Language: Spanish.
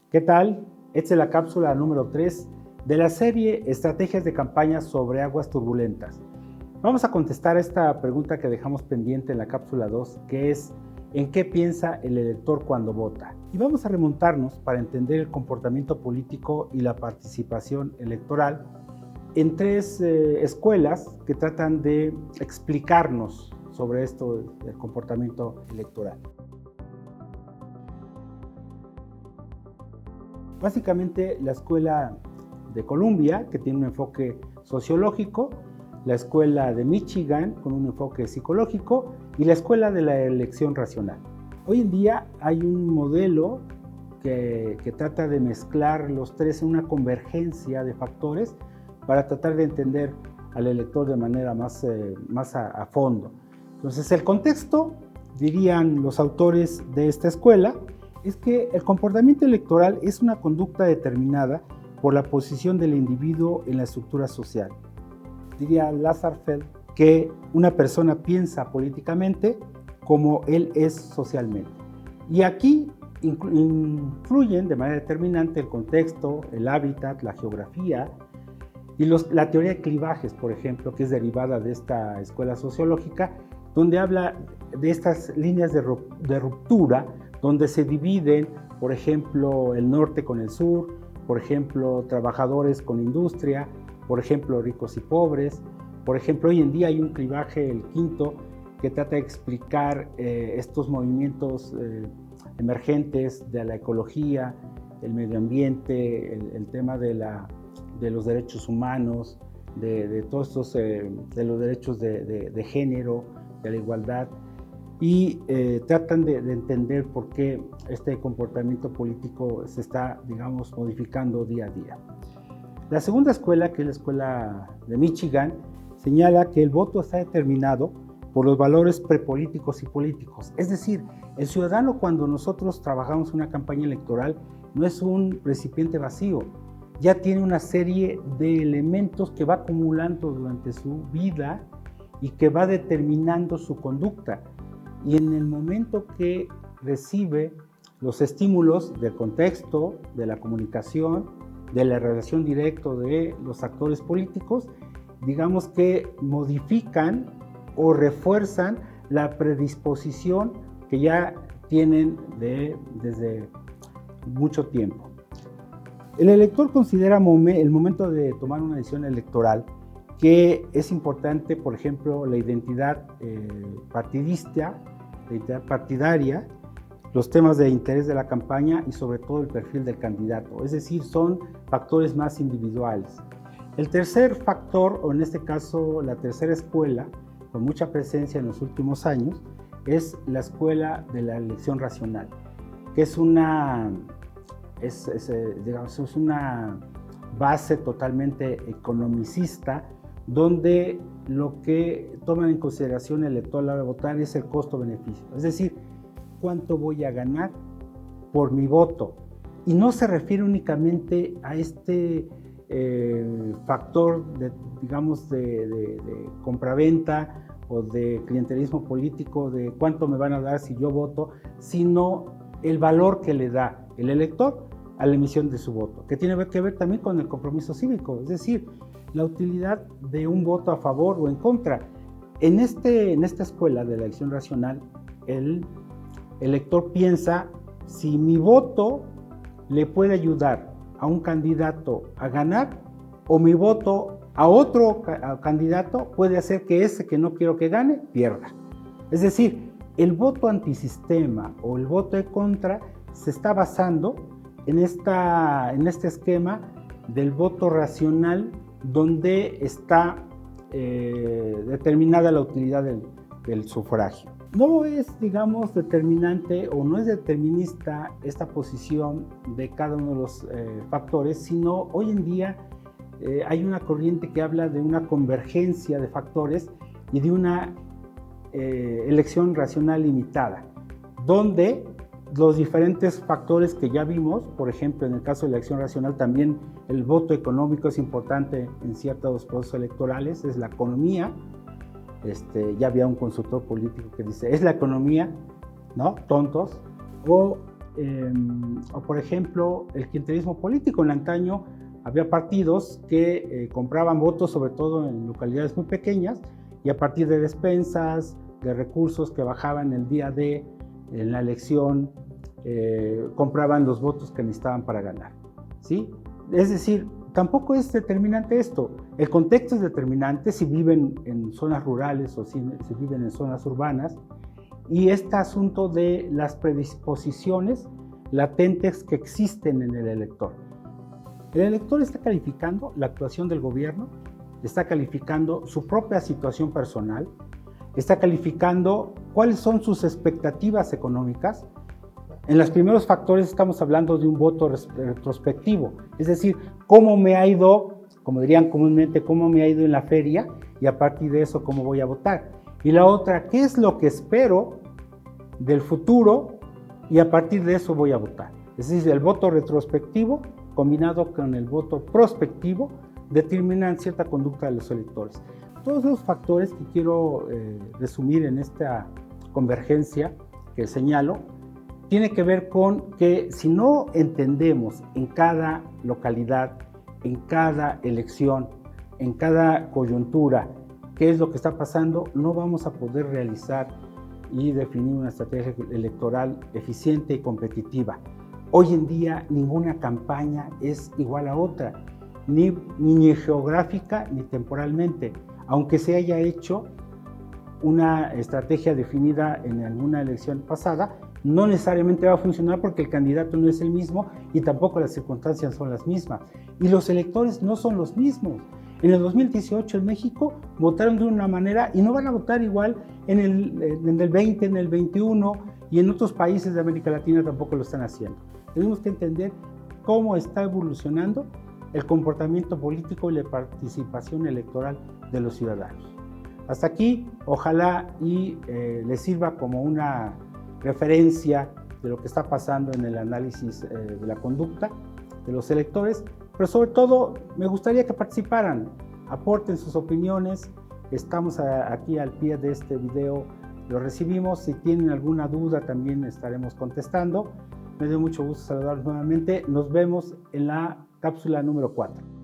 ¿Qué tal? Esta es la cápsula número 3 de la serie Estrategias de campaña sobre aguas turbulentas. Vamos a contestar esta pregunta que dejamos pendiente en la cápsula 2, que es ¿en qué piensa el elector cuando vota? Y vamos a remontarnos para entender el comportamiento político y la participación electoral en tres escuelas que tratan de explicarnos sobre esto del comportamiento electoral. Básicamente la escuela de Columbia, que tiene un enfoque sociológico, la escuela de Michigan con un enfoque psicológico y la escuela de la elección racional. Hoy en día hay un modelo que trata de mezclar los tres en una convergencia de factores para tratar de entender al elector de manera más a fondo. Entonces el contexto, dirían los autores de esta escuela, es que el comportamiento electoral es una conducta determinada por la posición del individuo en la estructura social. Diría Lasserfeld que una persona piensa políticamente como él es socialmente. Y aquí influyen de manera determinante el contexto, el hábitat, la geografía y la teoría de clivajes, por ejemplo, que es derivada de esta escuela sociológica, donde habla de estas líneas de ruptura, donde se dividen, por ejemplo, el norte con el sur, por ejemplo, trabajadores con industria, por ejemplo, ricos y pobres. Por ejemplo, hoy en día hay un clivaje, el quinto, que trata de explicar estos movimientos emergentes de la ecología, el medio ambiente, el tema de los derechos humanos, de todos estos, de los derechos de género, de la igualdad, y tratan de entender por qué este comportamiento político se está, digamos, modificando día a día. La segunda escuela, que es la escuela de Michigan, señala que el voto está determinado por los valores prepolíticos y políticos. Es decir, el ciudadano, cuando nosotros trabajamos una campaña electoral, no es un recipiente vacío, ya tiene una serie de elementos que va acumulando durante su vida y que va determinando su conducta. Y en el momento que recibe los estímulos del contexto, de la comunicación, de la relación directa de los actores políticos, digamos que modifican o refuerzan la predisposición que ya tienen desde mucho tiempo. El elector considera el momento de tomar una decisión electoral que es importante, por ejemplo, la identidad partidista, la identidad partidaria, los temas de interés de la campaña y sobre todo el perfil del candidato. Es decir, son factores más individuales. El tercer factor, o en este caso la tercera escuela, con mucha presencia en los últimos años, es la escuela de la elección racional, que es una base totalmente economicista, donde lo que toman en consideración el elector a la hora de votar es el costo-beneficio. Es decir, cuánto voy a ganar por mi voto. Y no se refiere únicamente a este factor de compraventa o de clientelismo político, de cuánto me van a dar si yo voto, sino el valor que le da el elector a la emisión de su voto, que tiene que ver también con el compromiso cívico, es decir, la utilidad de un voto a favor o en contra. En esta escuela de la elección racional, el elector piensa si mi voto le puede ayudar a un candidato a ganar o mi voto a otro candidato puede hacer que ese que no quiero que gane pierda. Es decir, el voto antisistema o el voto en contra se está basando en este esquema del voto racional, donde está determinada la utilidad del sufragio. No es, digamos, determinante o no es determinista esta posición de cada uno de los factores, sino hoy en día hay una corriente que habla de una convergencia de factores y de una elección racional limitada, donde los diferentes factores que ya vimos, por ejemplo, en el caso de la elección racional, también el voto económico es importante en ciertos procesos electorales, es la economía. Ya había un consultor político que dice, es la economía, ¿no? Tontos. O o por ejemplo, el clientelismo político. En antaño había partidos que compraban votos, sobre todo en localidades muy pequeñas, y a partir de despensas, de recursos que bajaban el día en la elección, compraban los votos que necesitaban para ganar, ¿sí? Es decir, tampoco es determinante esto. El contexto es determinante si viven en zonas rurales o si viven en zonas urbanas, y este asunto de las predisposiciones latentes que existen en el elector. El elector está calificando la actuación del gobierno, está calificando su propia situación personal, está calificando cuáles son sus expectativas económicas. En los primeros factores estamos hablando de un voto retrospectivo, es decir, cómo me ha ido, como dirían comúnmente, cómo me ha ido en la feria, y a partir de eso cómo voy a votar. Y la otra, qué es lo que espero del futuro, y a partir de eso voy a votar. Es decir, el voto retrospectivo combinado con el voto prospectivo determinan cierta conducta de los electores. Todos los factores que quiero resumir en esta convergencia que señalo, tiene que ver con que si no entendemos en cada localidad, en cada elección, en cada coyuntura, qué es lo que está pasando, no vamos a poder realizar y definir una estrategia electoral eficiente y competitiva. Hoy en día ninguna campaña es igual a otra, ni geográfica ni temporalmente, aunque se haya hecho una estrategia definida en alguna elección pasada, no necesariamente va a funcionar porque el candidato no es el mismo y tampoco las circunstancias son las mismas. Y los electores no son los mismos. En el 2018 en México votaron de una manera y no van a votar igual en el 20, en el 21, y en otros países de América Latina tampoco lo están haciendo. Tenemos que entender cómo está evolucionando el comportamiento político y la participación electoral de los ciudadanos. Hasta aquí, ojalá y les sirva como una referencia de lo que está pasando en el análisis de la conducta de los electores, pero sobre todo me gustaría que participaran, aporten sus opiniones. Estamos aquí al pie de este video, lo recibimos. Si tienen alguna duda también estaremos contestando. Me dio mucho gusto saludarlos nuevamente. Nos vemos en la cápsula número 4.